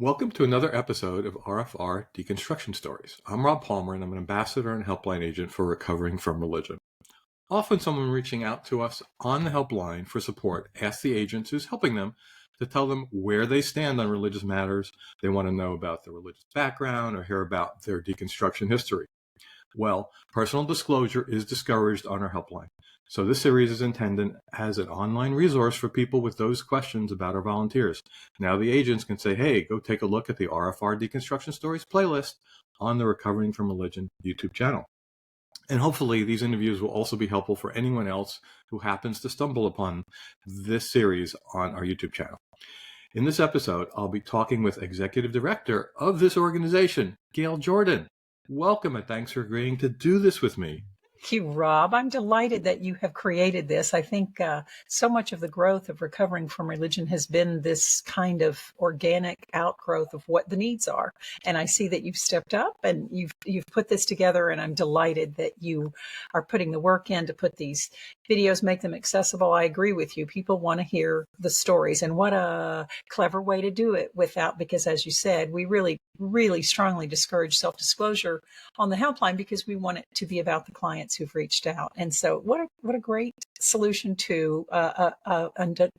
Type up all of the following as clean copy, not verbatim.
Welcome to another episode of RfR Deconstruction Stories. I'm Rob Palmer, and I'm an ambassador and helpline agent for recovering from religion. Often someone reaching out to us on the helpline for support asks the agents who's helping them to tell them where they stand on religious matters. They want to know about their religious background or hear about their deconstruction history. Well, personal disclosure is discouraged on our helpline. So this series is intended as an online resource for people with those questions about our volunteers. Now the agents can say, hey, go take a look at the RfR Deconstruction Stories playlist on the Recovering from Religion YouTube channel. And hopefully these interviews will also be helpful for anyone else who happens to stumble upon this series on our YouTube channel. In this episode, I'll be talking with Executive Director of this organization, Gayle Jordan. Welcome, and thanks for agreeing to do this with me. Thank you, Rob. I'm delighted that you have created this. I think so much of the growth of recovering from religion has been this kind of organic outgrowth of what the needs are. And I see that you've stepped up and you've put this together, and I'm delighted that you are putting the work in to put these videos, make them accessible. I agree with you. People want to hear the stories, and what a clever way to do it because as you said, we really strongly discourage self-disclosure on the helpline because we want it to be about the clients who've reached out. And so what a great solution to a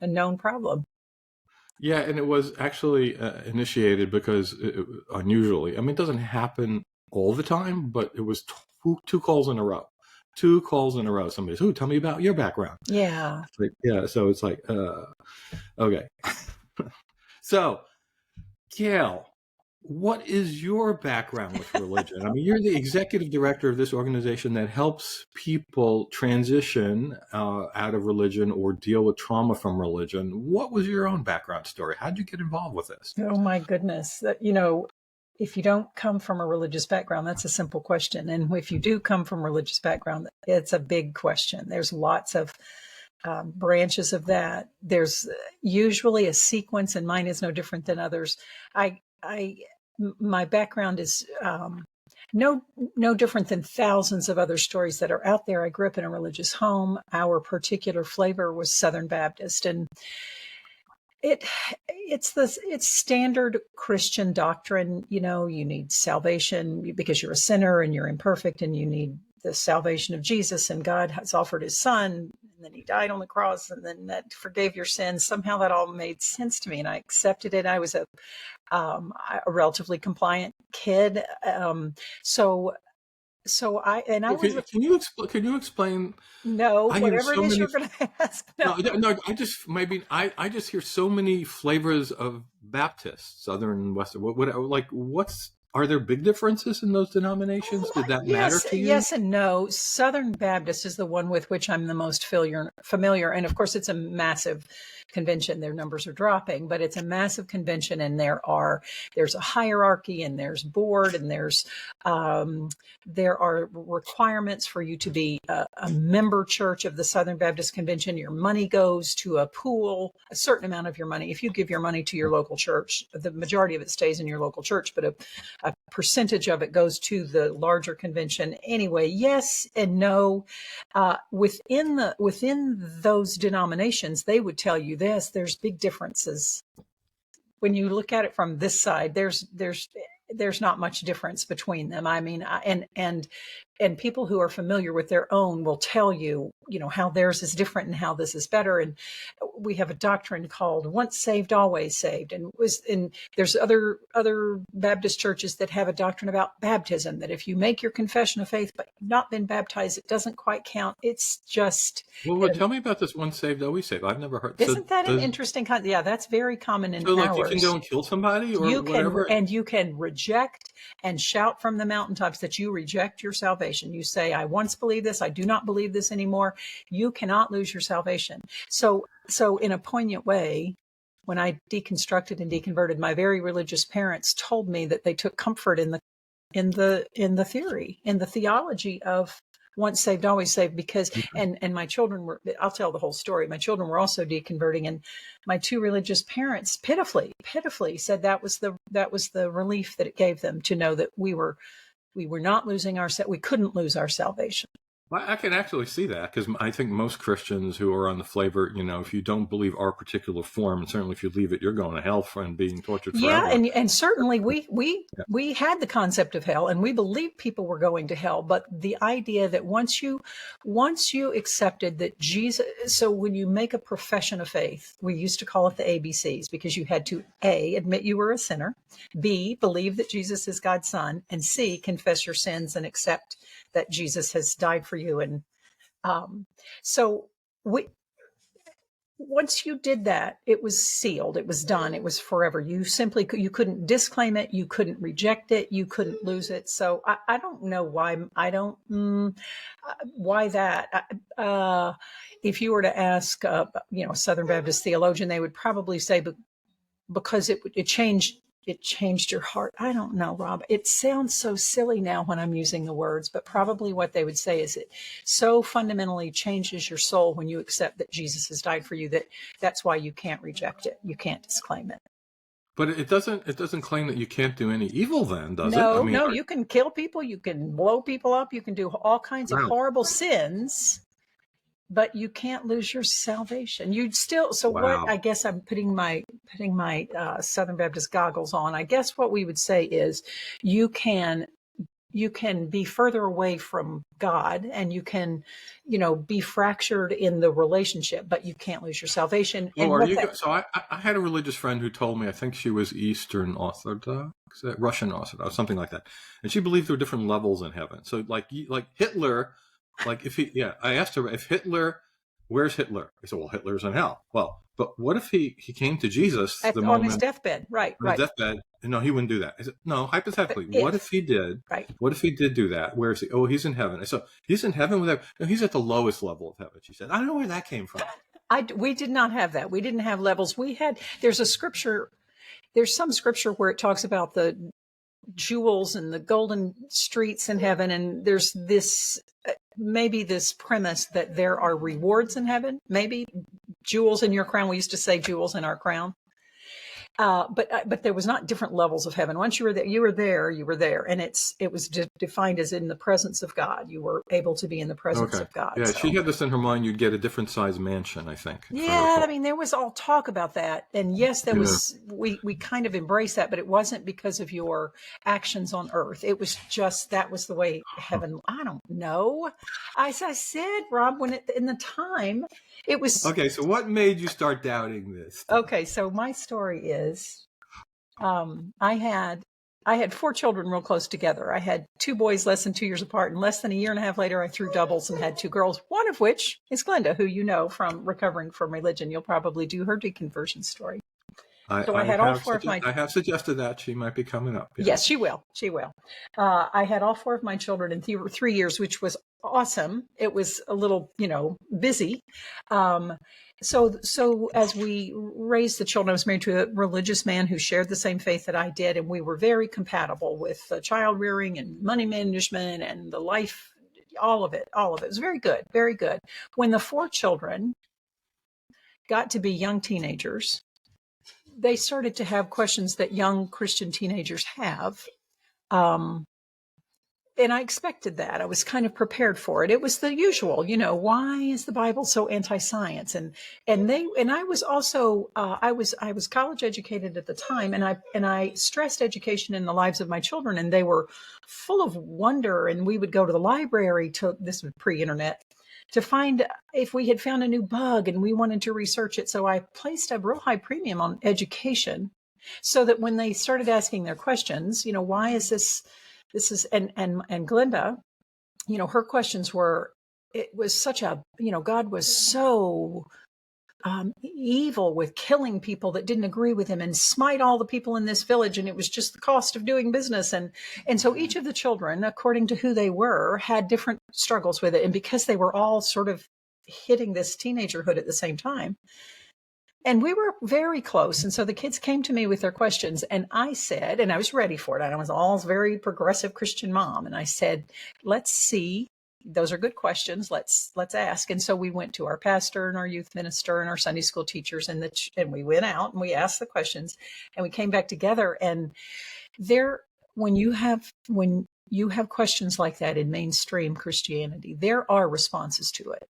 known problem. Yeah, and it was actually initiated because unusually, it doesn't happen all the time, but it was two calls in a row. 2 calls in a row. Somebody's, tell me about your background. Yeah. So it's like, okay. So, Gayle, what is your background with religion? You're the executive director of this organization that helps people transition out of religion or deal with trauma from religion. What was your own background story? How did you get involved with this? Oh, my goodness. If you don't come from a religious background, that's a simple question. And if you do come from a religious background, it's a big question. There's lots of branches of that. There's usually a sequence, and mine is no different than others. My background is no different than thousands of other stories that are out there. I grew up in a religious home. Our particular flavor was Southern Baptist, and it's standard Christian doctrine. You need salvation because you're a sinner and you're imperfect, and you need the salvation of Jesus, and God has offered his son, and then he died on the cross, and then that forgave your sins. Somehow that all made sense to me, and I accepted it. I was a relatively compliant kid. Can you explain? No, whatever it is you're going to ask. No, I just hear so many flavors of Baptist, Southern, Western. Are there big differences in those denominations? Did that matter to you? Yes and no. Southern Baptist is the one with which I'm the most familiar. And of course, it's a massive convention. Their numbers are dropping, but it's a massive convention, and there's a hierarchy, and there's board, and there are requirements for you to be a member church of the Southern Baptist Convention. Your money goes to a pool, a certain amount of your money. If you give your money to your local church, the majority of it stays in your local church, but a percentage of it goes to the larger convention. Anyway, yes and no. Within those denominations, they would tell you this. There's big differences. When you look at it from this side, there's not much difference between them. And people who are familiar with their own will tell you, how theirs is different and how this is better. And we have a doctrine called once saved, always saved. And there's other Baptist churches that have a doctrine about baptism, that if you make your confession of faith but not been baptized, it doesn't quite count. It's just... Well, tell me about this once saved, always saved. I've never heard. Isn't that an interesting concept? Yeah, that's very common in ours. You can go and kill somebody or whatever? You can reject and shout from the mountaintops that you reject your salvation. You say, I once believed this, I do not believe this anymore. You cannot lose your salvation. So in a poignant way, when I deconstructed and deconverted, my very religious parents told me that they took comfort in the theory, in the theology of once saved, always saved, because, and my children were, I'll tell the whole story. My children were also deconverting, and my 2 religious parents pitifully said that was the relief that it gave them to know that we were not losing we couldn't lose our salvation. I can actually see that, because I think most Christians who are on the flavor, if you don't believe our particular form, and certainly if you leave it, you're going to hell and being tortured Yeah, forever. and certainly Yeah. we had the concept of hell, and we believed people were going to hell. But the idea that once you accepted that Jesus, so when you make a profession of faith, we used to call it the ABCs, because you had to A, admit you were a sinner, B, believe that Jesus is God's son, and C, confess your sins and accept that Jesus has died for you. And so we once you did that, it was sealed, it was done, it was forever. You couldn't disclaim it, you couldn't reject it, you couldn't lose it. So I don't know why I don't why that. If you were to ask a Southern Baptist theologian, they would probably say, but because it changed your heart. I don't know, Rob. It sounds so silly now when I'm using the words, but probably what they would say is it so fundamentally changes your soul when you accept that Jesus has died for you, that's why you can't reject it. You can't disclaim it. But it doesn't claim that you can't do any evil then, does it? I No, mean, no, you can kill people, you can blow people up, you can do all kinds of wow. horrible sins, but you can't lose your salvation. You'd still. So what? Wow. I guess I'm putting my Southern Baptist goggles on. I guess what we would say is, you can be further away from God, and you can, be fractured in the relationship, but you can't lose your salvation. Oh, And are what you? that. So I had a religious friend who told me, I think she was Eastern Orthodox, Russian Orthodox, something like that, and she believed there were different levels in heaven. So like Hitler, like if he, yeah, I asked her if Hitler, where's Hitler? I said, well, Hitler's in hell. Well, but what if he came to Jesus the On his moment deathbed, right, on his right. deathbed? No, he wouldn't do that. I said, no, hypothetically, what if he did? Right. What if he did do that? Where is he? Oh, he's in heaven. I said, he's in heaven with that. No, he's at the lowest level of heaven. She said, I don't know where that came from. We did not have that. We didn't have levels. There's a scripture, there's some scripture where it talks about the jewels and the golden streets in heaven. And there's this, maybe this premise that there are rewards in heaven, maybe jewels in your crown. We used to say jewels in our crown. But there was not different levels of heaven. Once you were there, you were there. And it was defined as in the presence of God. You were able to be in the presence Okay. of God. Yeah, So. she had this in her mind. You'd get a different size mansion, I think. Yeah, I mean, there was all talk about that. And yes, there was, we kind of embraced that, but it wasn't because of your actions on earth. It was just, that was the way heaven, I don't know. As I said, Rob, in the time, it was. Okay, so what made you start doubting this? Okay, so my story is, I had 4 children real close together. I had 2 boys less than 2 years apart, and less than a year and a half later, I threw doubles and had 2 girls, one of which is Glenda, who you know from recovering from religion. You'll probably do her deconversion story. I had all 4 of my. I have suggested that she might be coming up. Yeah. Yes, she will. She will. I had all 4 of my children in 3 years, which was awesome. It was a little, busy. So as we raised the children, I was married to a religious man who shared the same faith that I did, and we were very compatible with child rearing and money management and the life, all of it. It was very good, very good. When the 4 children got to be young teenagers, they started to have questions that young Christian teenagers have. And I expected that. I was kind of prepared for it. It was the usual, why is the Bible so anti-science? And I was also, I was college educated at the time, and I stressed education in the lives of my children, and they were full of wonder. And we would go to the library this was pre-internet, to find if we had found a new bug, and we wanted to research it. So I placed a real high premium on education, so that when they started asking their questions, why is this is, and Glenda, her questions were, it was such a, God was so evil with killing people that didn't agree with him, and smite all the people in this village, and it was just the cost of doing business. And so each of the children, according to who they were, had different struggles with it. And because they were all sort of hitting this teenagerhood at the same time, and we were very close. And so the kids came to me with their questions, and I said, and I was ready for it. I was all very progressive Christian mom. And I said, let's see, those are good questions. Let's ask. And so we went to our pastor and our youth minister and our Sunday school teachers, and we went out and we asked the questions, and we came back together. And when you have questions like that in mainstream Christianity, there are responses to it.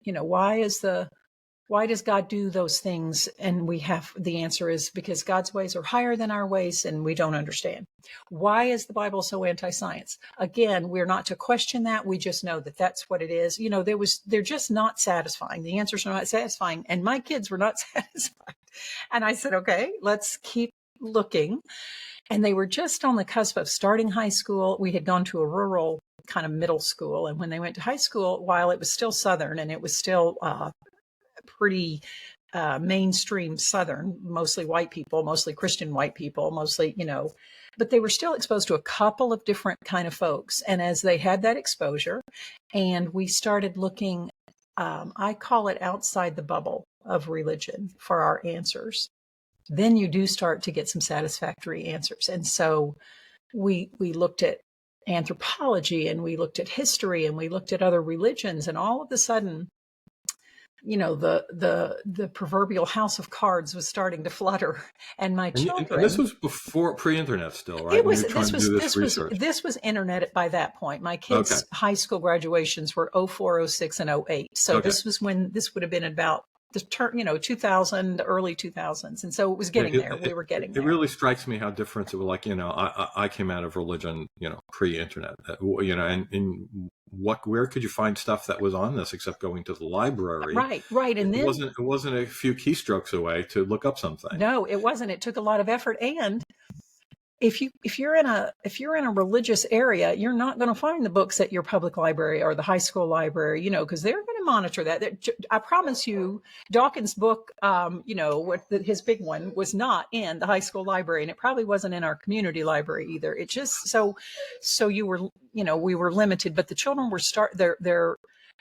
Why does God do those things? And the answer is because God's ways are higher than our ways and we don't understand. Why is the Bible so anti-science? Again, we're not to question that. We just know that that's what it is. They're just not satisfying. The answers are not satisfying. And my kids were not satisfied. And I said, okay, let's keep looking. And they were just on the cusp of starting high school. We had gone to a rural kind of middle school. And when they went to high school, while it was still Southern and it was still pretty mainstream Southern, mostly white people, mostly Christian white people, mostly, but they were still exposed to a couple of different kind of folks. And as they had that exposure and we started looking, I call it outside the bubble of religion for our answers, then you do start to get some satisfactory answers. And so we looked at anthropology and we looked at history and we looked at other religions, and all of a sudden, the proverbial house of cards was starting to flutter, and my children. And this was before pre-internet, still, right? It was. When you were trying to do this research. This was internet by that point. My kids' high school graduations were 04, 06, and 08. So this was when this would have been about the turn, 2000, early 2000s, and so it was getting there. We were getting there. It really strikes me how different it was. Like, I came out of religion, pre-internet, and where could you find stuff that was on this except going to the library? Right. And then it wasn't a few keystrokes away to look up something. No, it wasn't. It took a lot of effort. And if you're in a religious area, you're not going to find the books at your public library or the high school library, because they're going to monitor that. I promise you, Dawkins' book, his big one was not in the high school library, and it probably wasn't in our community library either. It just so we were limited, but the children were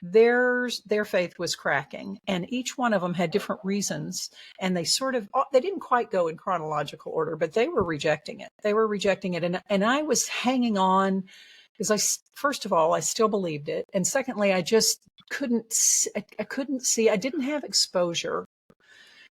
their faith was cracking, and each one of them had different reasons, and they didn't quite go in chronological order, but they were rejecting it. And I was hanging on because first of all, I still believed it. And secondly, I just couldn't see, I didn't have exposure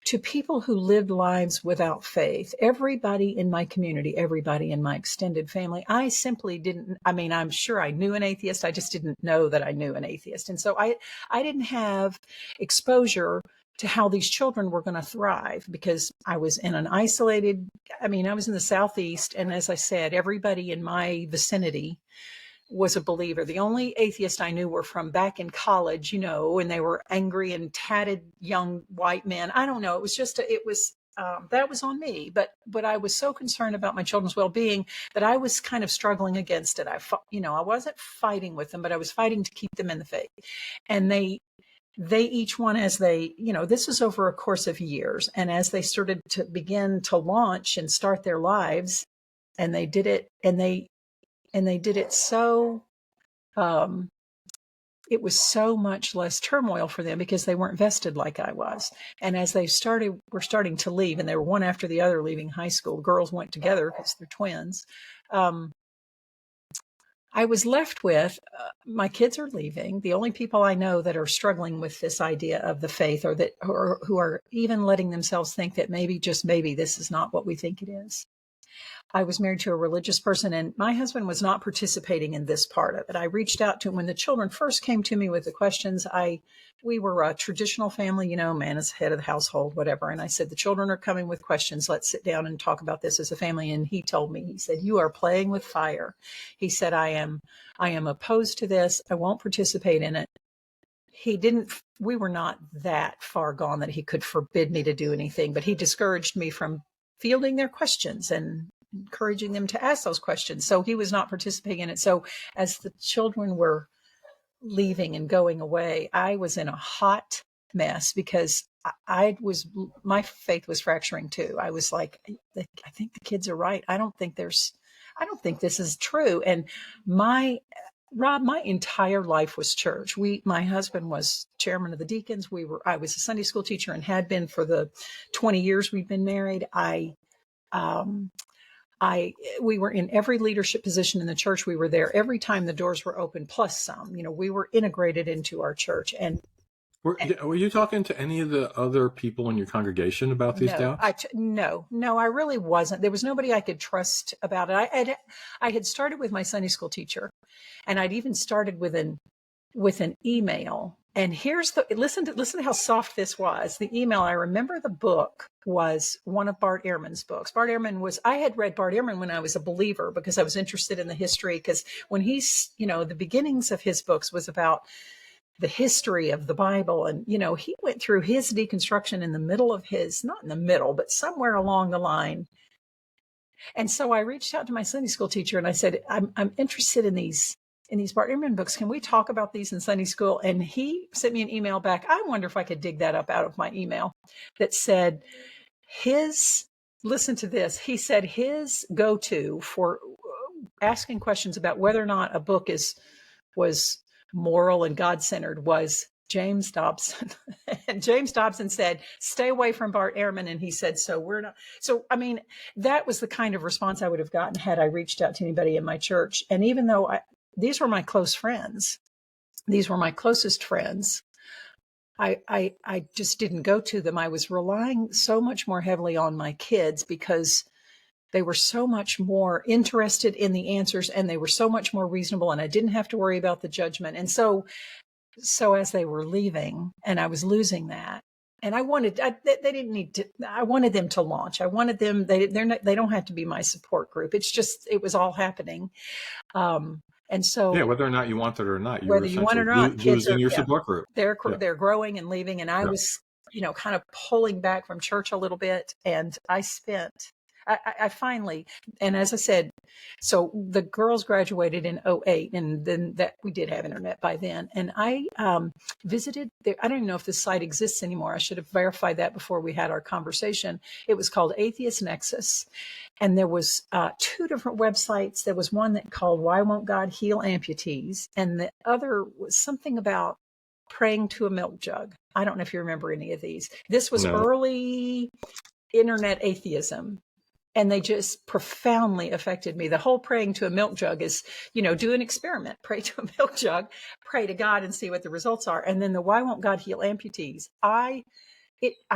to people who lived lives without faith. Everybody in my community, everybody in my extended family, I simply didn't. I mean, I'm sure I knew an atheist. I just didn't know that I knew an atheist. And so I didn't have exposure to how these children were going to thrive, because I was in I was in the Southeast. And as I said, everybody in my vicinity was a believer. The only atheists I knew were from back in college, and they were angry and tatted young white men. I don't know. It was just, that was on me. But I was so concerned about my children's well-being that I was kind of struggling against it. I wasn't fighting with them, but I was fighting to keep them in the faith. And they each one, as they, this was over a course of years. And as they started to begin to launch and start their lives, and they did it, and they did it so, it was so much less turmoil for them because they weren't vested like I was. And as they were starting to leave, and they were one after the other leaving high school, girls went together because they're twins. I was left with, my kids are leaving. The only people I know that are struggling with this idea of the faith, or who are even letting themselves think that maybe, just maybe, this is not what we think it is. I was married to a religious person, and my husband was not participating in this part of it. I reached out to him when the children first came to me with the questions. We were a traditional family, man is head of the household, whatever. And I said, the children are coming with questions. Let's sit down and talk about this as a family. And he told me, he said, you are playing with fire. He said, I am opposed to this. I won't participate in it. We were not that far gone that he could forbid me to do anything, but he discouraged me from fielding their questions and encouraging them to ask those questions. So he was not participating in it. So as the children were leaving and going away, I was in a hot mess because my faith was fracturing too. I was like, I think the kids are right. I don't think this is true. And my entire life was church. My husband was chairman of the deacons. I was a Sunday school teacher and had been for the 20 years we've been married. We were in every leadership position in the church. We were there every time the doors were open, plus some. We were integrated into our church. And were you talking to any of the other people in your congregation about these doubts? No, I really wasn't. There was nobody I could trust about it. I had started with my Sunday school teacher, And I'd even started with an email. And listen to how soft this was. The email, I remember the book was one of Bart Ehrman's books. I had read Bart Ehrman when I was a believer because I was interested in the history, because when the beginnings of his books was about the history of the Bible. And, he went through his deconstruction in the middle of not in the middle, but somewhere along the line. And so I reached out to my Sunday school teacher and I said, I'm interested in these Bart Ehrman books. Can we talk about these in Sunday school? And he sent me an email back. I wonder if I could dig that up out of my email that said listen to this. He said his go-to for asking questions about whether or not a book was moral and God-centered was James Dobson. And James Dobson said, stay away from Bart Ehrman. And he said, so we're not. So, I mean, that was the kind of response I would have gotten had I reached out to anybody in my church. And even though these were my close friends, these were my closest friends, I just didn't go to them. I was relying so much more heavily on my kids because they were so much more interested in the answers and they were so much more reasonable, and I didn't have to worry about the judgment. And so as they were leaving and I was losing that, and I wanted them to launch. I wanted them, they don't have to be my support group. It was all happening. And so whether or not you want it or not, whether you want it or not, kids losing your support group. They're growing and leaving. And I was, kind of pulling back from church a little bit. And I finally, and as I said, so the girls graduated in 2008, and then that we did have internet by then. And I visited I don't even know if this site exists anymore. I should have verified that before we had our conversation. It was called Atheist Nexus. And there was 2 different websites. There was one that called Why Won't God Heal Amputees? And the other was something about praying to a milk jug. I don't know if you remember any of these. This was early internet atheism. And they just profoundly affected me. The whole praying to a milk jug is, do an experiment, pray to a milk jug, pray to God and see what the results are. And then the Why Won't God Heal Amputees? I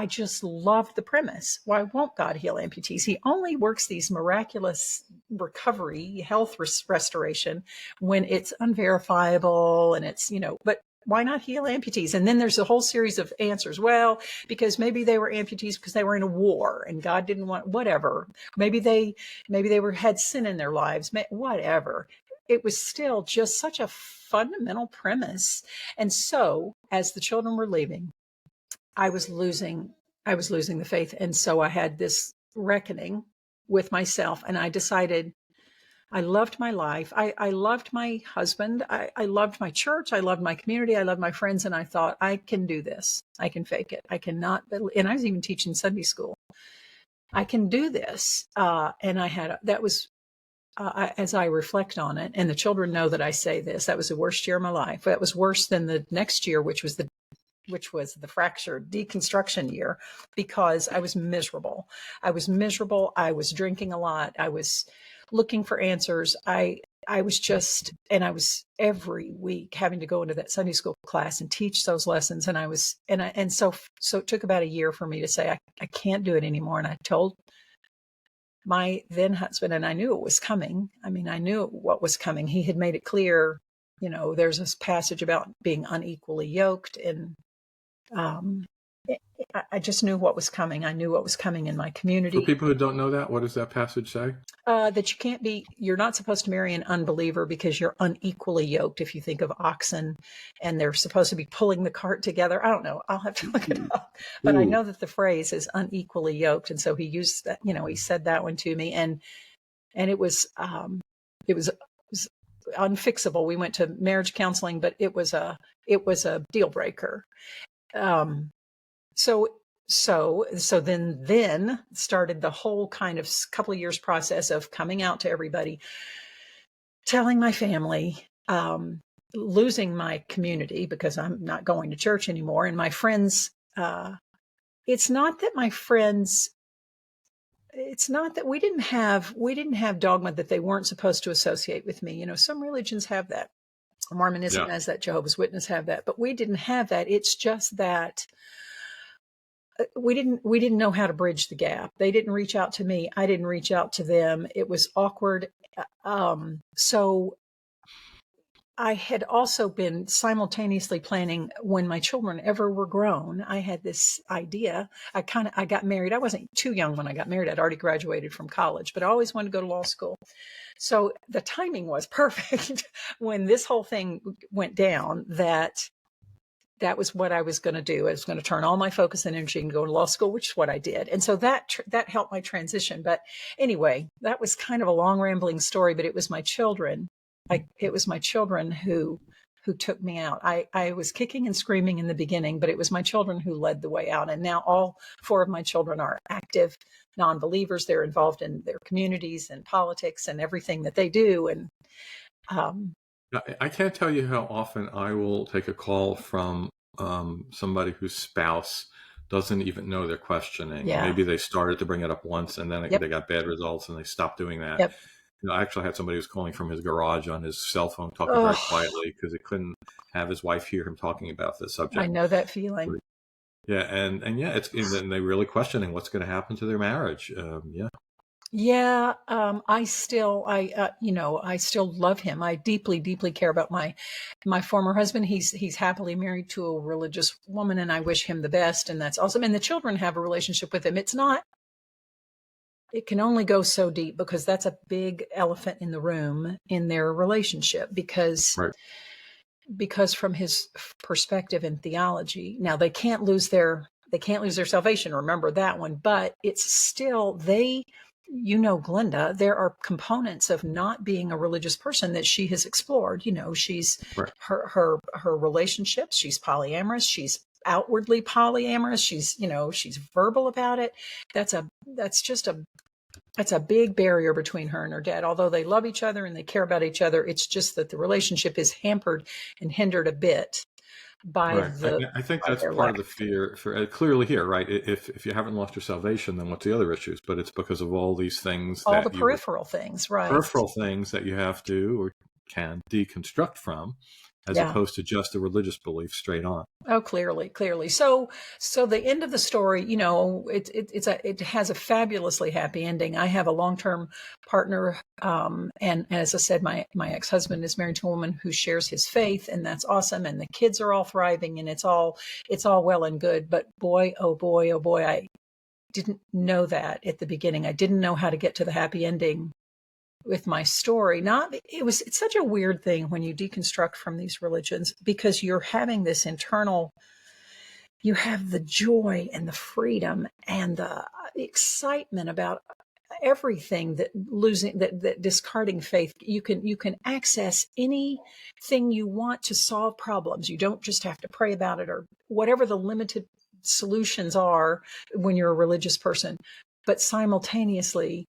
just loved the premise. Why won't God heal amputees? He only works these miraculous recovery, health restoration when it's unverifiable and it's, but why not heal amputees? And then there's a whole series of answers. Well, because maybe they were amputees because they were in a war and God didn't want whatever. Maybe they had sin in their lives, whatever. It was still just such a fundamental premise. And so as the children were leaving, I was losing the faith. And so I had this reckoning with myself, and I decided I loved my life. I loved my husband. I loved my church. I loved my community. I loved my friends. And I thought, I can do this. I can fake it. I cannot. And I was even teaching Sunday school. I can do this. And that was, as I reflect on it, and the children know that I say this, that was the worst year of my life. That was worse than the next year, which was the fractured deconstruction year, because I was miserable. I was drinking a lot. I was looking for answers. I was every week having to go into that Sunday school class and teach those lessons. And so it took about a year for me to say, I can't do it anymore. And I told my then husband, and I knew it was coming. I mean, I knew what was coming. He had made it clear, there's this passage about being unequally yoked, and I just knew what was coming. I knew what was coming in my community. For people who don't know that, what does that passage say? That you're not supposed to marry an unbeliever because you're unequally yoked. If you think of oxen and they're supposed to be pulling the cart together. I don't know. I'll have to look it up. But I know that the phrase is unequally yoked. And so he used that, he said that one to me, and it was unfixable. We went to marriage counseling, but it was a deal breaker. So then started the whole kind of couple of years process of coming out to everybody, telling my family, losing my community because I'm not going to church anymore. And my friends, it's not that we didn't have dogma that they weren't supposed to associate with me. Some religions have that. Mormonism has that, Jehovah's Witness have that, but we didn't have that. It's just that we didn't know how to bridge the gap. They didn't reach out to me. I didn't reach out to them. It was awkward. So I had also been simultaneously planning when my children ever were grown. I had this idea. I got married. I wasn't too young when I got married. I'd already graduated from college, but I always wanted to go to law school. So the timing was perfect when this whole thing went down, that was what I was going to do. I was going to turn all my focus and energy and go to law school, which is what I did. And so that helped my transition. But anyway, that was kind of a long rambling story, but it was my children. It was my children who took me out. I was kicking and screaming in the beginning, but it was my children who led the way out. And now all four of my children are active non-believers. They're involved in their communities and politics and everything that they do. And I can't tell you how often I will take a call from somebody whose spouse doesn't even know they're questioning. yeah, Maybe they started to bring it up once and then yep, they got bad results and they stopped doing that. yep. I actually had somebody who was calling from his garage on his cell phone, talking very Oh, quietly because he couldn't have his wife hear him talking about this I subject. know that feeling. Yeah, and yeah, and they're really questioning what's going to happen to their marriage. Yeah, Yeah, I still love him. I deeply, deeply care about my former husband. He's happily married to a religious woman, and I wish him the best. And that's awesome. And the children have a relationship with him. It can only go so deep because that's a big elephant in the room in their relationship right, because from his perspective and theology, now they can't lose their salvation. Remember that one, but it's still Glenda, there are components of not being a religious person that she has explored. She's right, her relationships. She's polyamorous. She's outwardly polyamorous. She's verbal about it. That's a big barrier between her and her dad. Although they love each other and they care about each other, it's just that the relationship is hampered and hindered a bit by right. I think that's their part lack. of the fear for clearly here, right? If you haven't lost your salvation, then what's the other issues? But it's because of all these things All the that peripheral things, right? peripheral things that you have to or can deconstruct from, as Yeah. opposed to just a religious belief straight on. Oh, clearly, clearly. So the end of the story, it has a fabulously happy ending. I have a long-term partner, and as I said, my ex-husband is married to a woman who shares his faith, and that's awesome. And the kids are all thriving, and it's all well and good. But boy, oh boy, oh boy, I didn't know that at the beginning. I didn't know how to get to the happy ending with my story. It's such a weird thing when you deconstruct from these religions because you're having this you have the joy and the freedom and the excitement about everything that discarding faith. You can access anything you want to solve problems. You don't just have to pray about it or whatever the limited solutions are when you're a religious person, but simultaneously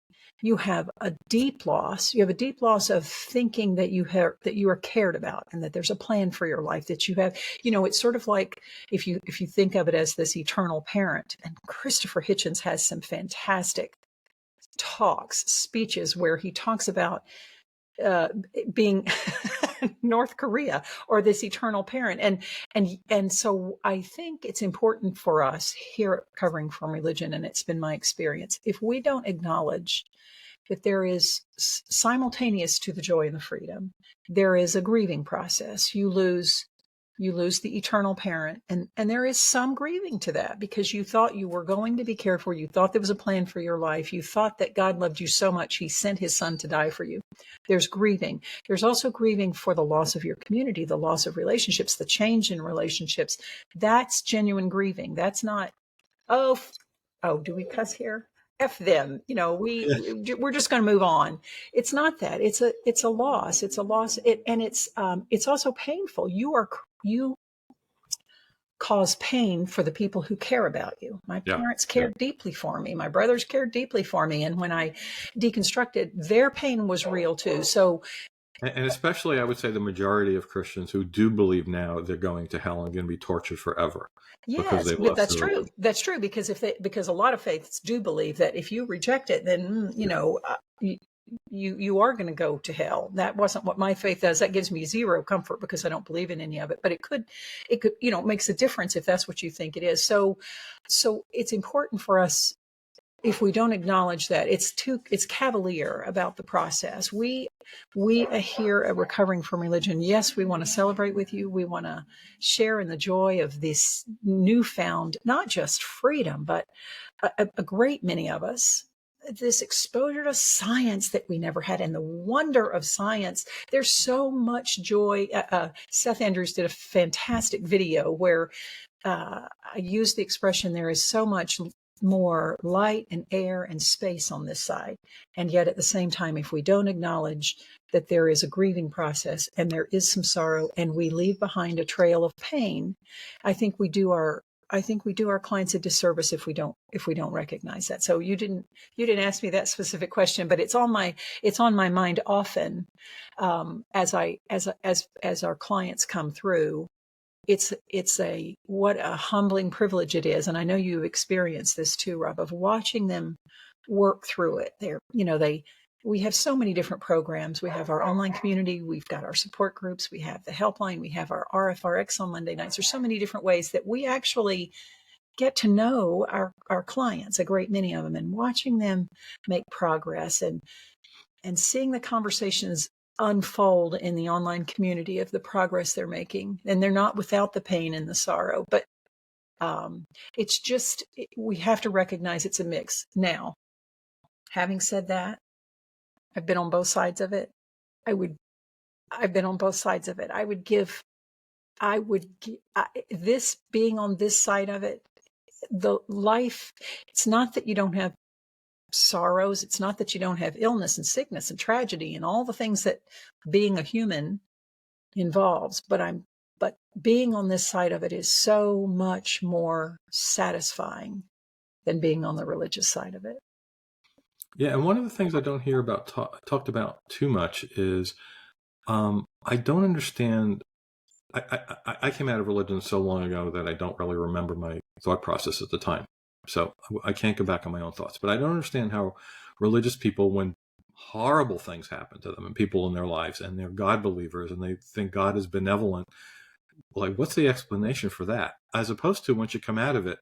you have a deep loss. You have a deep loss of thinking that you are cared about and that there's a plan for your life, that you have, it's sort of like if you think of it as this eternal parent. And Christopher Hitchens has some fantastic speeches where he talks about being North Korea or this eternal parent. And so I think it's important for us here at Covering from Religion, and it's been my experience, if we don't acknowledge that there is simultaneous to the joy and the freedom, there is a grieving process. You lose the eternal parent, and there is some grieving to that because you thought you were going to be cared for. You thought there was a plan for your life. You thought that God loved you so much he sent his son to die for you. There's grieving. There's also grieving for the loss of your community, the loss of relationships, the change in relationships. That's genuine grieving. That's not, oh, do we cuss here? F them. We're just going to move on. It's not that. It's a loss. It's a loss. It's also painful. You cause pain for the people who care about you. My Yeah, parents yeah. cared deeply for me. My brothers cared deeply for me. And when I deconstructed, their pain was real too. So And especially, I would say the majority of Christians who do believe now they're going to hell and going to be tortured forever because yes, they've but left that's their true. religion. That's true because a lot of faiths do believe that if you reject it, then you are going to go to hell. That wasn't what my faith does. That gives me zero comfort because I don't believe in any of it. But it makes a difference if that's what you think it is. So it's important for us if we don't acknowledge that, it's cavalier about the process. We here at Recovering from Religion, yes, we want to celebrate with you. We want to share in the joy of this newfound, not just freedom, but a great many of us, this exposure to science that we never had, and the wonder of science. There's so much joy. Seth Andrews did a fantastic video where I used the expression, there is so much more light and air and space on this side. And yet at the same time, if we don't acknowledge that there is a grieving process and there is some sorrow and we leave behind a trail of pain, I think we do our clients a disservice if we don't recognize that. So you didn't ask me that specific question, but it's on my mind often as our clients come through. What a humbling privilege it is. And I know you experienced this too, Rob, of watching them work through it. We have so many different programs. We have our online community. We've got our support groups. We have the Helpline. We have our RfRX on Monday nights. There's so many different ways that we actually get to know our clients, a great many of them, and watching them make progress and seeing the conversations unfold in the online community of the progress they're making. And they're not without the pain and the sorrow, but it's just, we have to recognize it's a mix. Now, having said that, I've been on both sides of it. This being on this side of it, the life, it's not that you don't have sorrows. It's not that you don't have illness and sickness and tragedy and all the things that being a human involves. But being on this side of it is so much more satisfying than being on the religious side of it. Yeah, and one of the things I don't hear about talked about too much is I don't understand. I came out of religion so long ago that I don't really remember my thought process at the time. So I can't go back on my own thoughts. But I don't understand how religious people, when horrible things happen to them and people in their lives and they're God believers and they think God is benevolent, like, what's the explanation for that? As opposed to once you come out of it,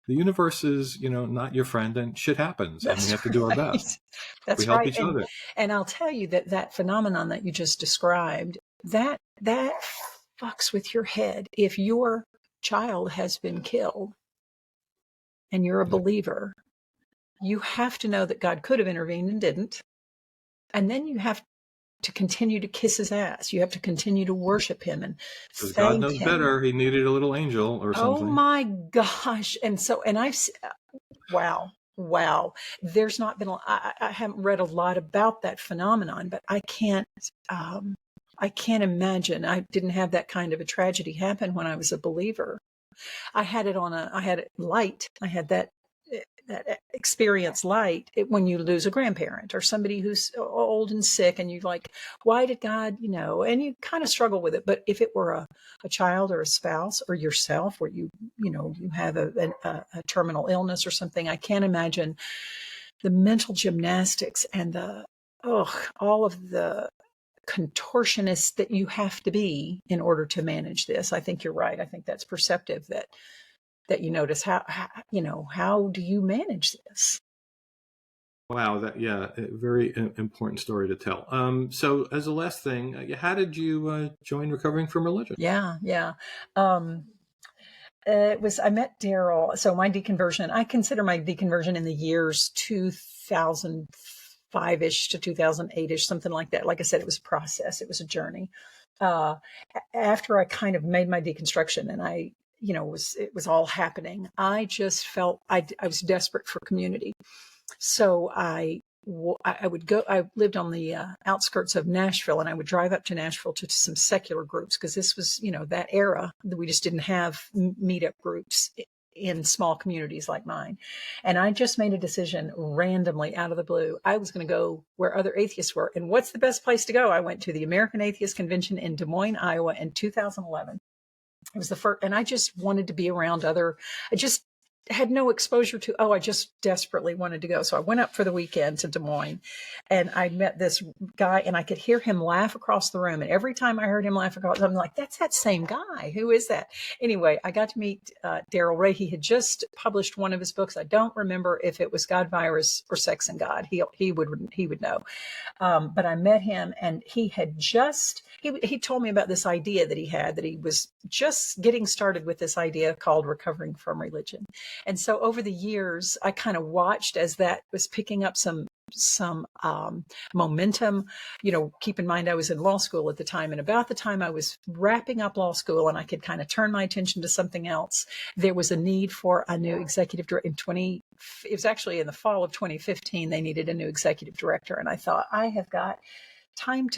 the universe is, not your friend and shit happens. And we have to do our best. That's we help right. each other. And I'll tell you that phenomenon that you just described, that fucks with your head. If your child has been killed and you're a believer, you have to know that God could have intervened and didn't. And then you have to continue to kiss his ass. You have to continue to worship him and thank God knows him. better. He needed a little angel or something. Oh my gosh. And wow. There's not been, I haven't read a lot about that phenomenon, but I can't imagine. I didn't have that kind of a tragedy happen when I was a believer. I had it light. I had that experience light when you lose a grandparent or somebody who's old and sick, and you're like, why did God, and you kind of struggle with it. But if it were a child or a spouse or yourself, where you have a terminal illness or something, I can't imagine the mental gymnastics and all of the contortionist that you have to be in order to manage this. I think you're right. I think that's perceptive that you notice how do you manage this? Wow, a very important story to tell. So as a last thing, how did you join Recovering from Religion? Yeah. I met Daryl. So my deconversion, I consider my deconversion in the years 2005-ish to 2008-ish, something like that. Like I said, it was a process. It was a journey. After I kind of made my deconstruction and it was all happening, I just felt I was desperate for community. So I would go, I lived on the outskirts of Nashville, and I would drive up to Nashville to some secular groups, because this was, that era that we just didn't have meetup groups in small communities like mine. And I just made a decision randomly out of the blue. I was going to go where other atheists were. And what's the best place to go? I went to the American Atheist Convention in Des Moines, Iowa in 2011. It was the first, and I just wanted to be around had no exposure to. I just desperately wanted to go. So I went up for the weekend to Des Moines, and I met this guy, and I could hear him laugh across the room. And every time I heard him laugh across, I'm like, that's that same guy. Who is that? Anyway, I got to meet Daryl Ray. He had just published one of his books. I don't remember if it was God, Virus, or Sex and God. He would know. But I met him, and he had just he told me about this idea that he had, that he was just getting started with this idea called recovering from religion. And so over the years, I kind of watched as that was picking up some momentum. Keep in mind I was in law school at the time, and about the time I was wrapping up law school and I could kind of turn my attention to something else, there was a need for a new executive director. It was actually in the fall of 2015, they needed a new executive director, and I thought, I've got time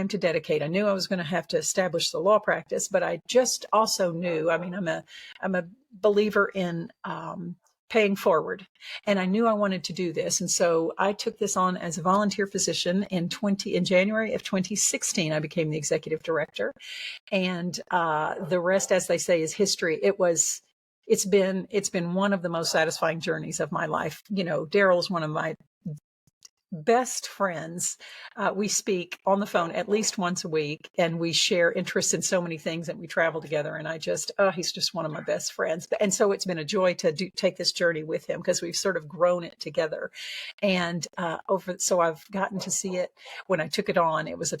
to dedicate. I knew I was going to have to establish the law practice, but I just also knew, I'm a believer in paying forward, and I knew I wanted to do this. And so I took this on as a volunteer physician in January of 2016. I became the executive director, and the rest, as they say, is history. It's been one of the most satisfying journeys of my life. Daryl's one of my best friends. We speak on the phone at least once a week, and we share interests in so many things, and we travel together. And he's just one of my best friends. And so it's been a joy to take this journey with him, because we've sort of grown it together. And so I've gotten to see it. When I took it on, it was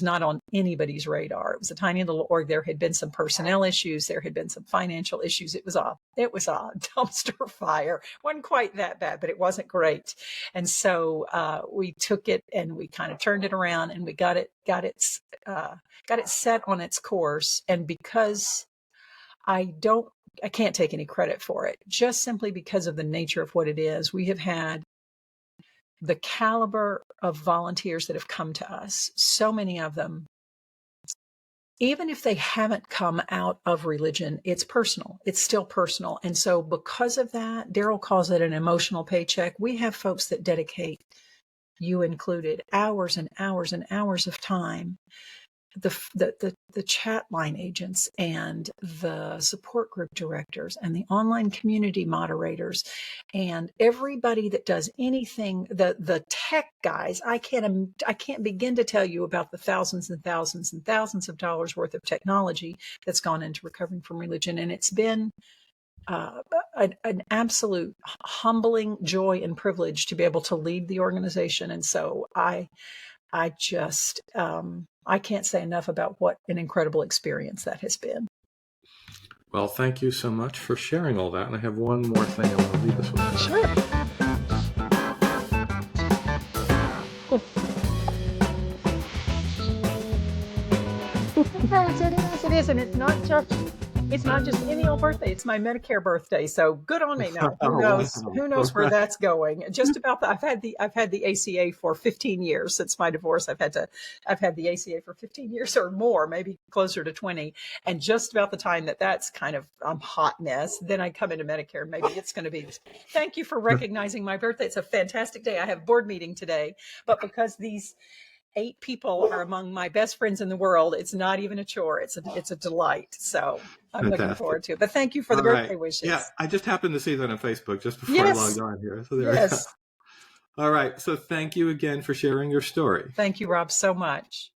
not on anybody's radar. It was a tiny little org. There had been some personnel issues. There had been some financial issues. It was a dumpster fire. Wasn't quite that bad, but it wasn't great. And so we took it and we kind of turned it around, and we got it set on its course. And because I can't take any credit for it, just simply because of the nature of what it is, we have had the caliber of volunteers that have come to us, so many of them. Even if they haven't come out of religion, it's personal. It's still personal. And so because of that, Daryl calls it an emotional paycheck. We have folks that dedicate, you included, hours and hours and hours of time. The chat line agents and the support group directors and the online community moderators and everybody that does anything, the tech guys. I can't begin to tell you about the thousands and thousands and thousands of dollars worth of technology that's gone into recovering from religion. And it's been an absolute humbling joy and privilege to be able to lead the organization. And so I just I can't say enough about what an incredible experience that has been. Well, thank you so much for sharing all that. And I have one more thing I want to leave us with. Sure. Yes, it is, and it's not just any old birthday. It's my Medicare birthday. So good on me. Now who knows where that's going. Just about I've had the ACA for 15 years since my divorce. I've had the ACA for 15 years or more, maybe closer to 20. And just about the time that's kind of hot mess, then I come into Medicare. Maybe it's going to be. Thank you for recognizing my birthday. It's a fantastic day. I have board meeting today, but because these 8 people are among my best friends in the world, it's not even a chore. It's a delight. So I'm looking forward to it. But thank you for the birthday wishes. Yeah, I just happened to see that on Facebook just before I logged on here. So there we go. All right. So thank you again for sharing your story. Thank you, Rob, so much.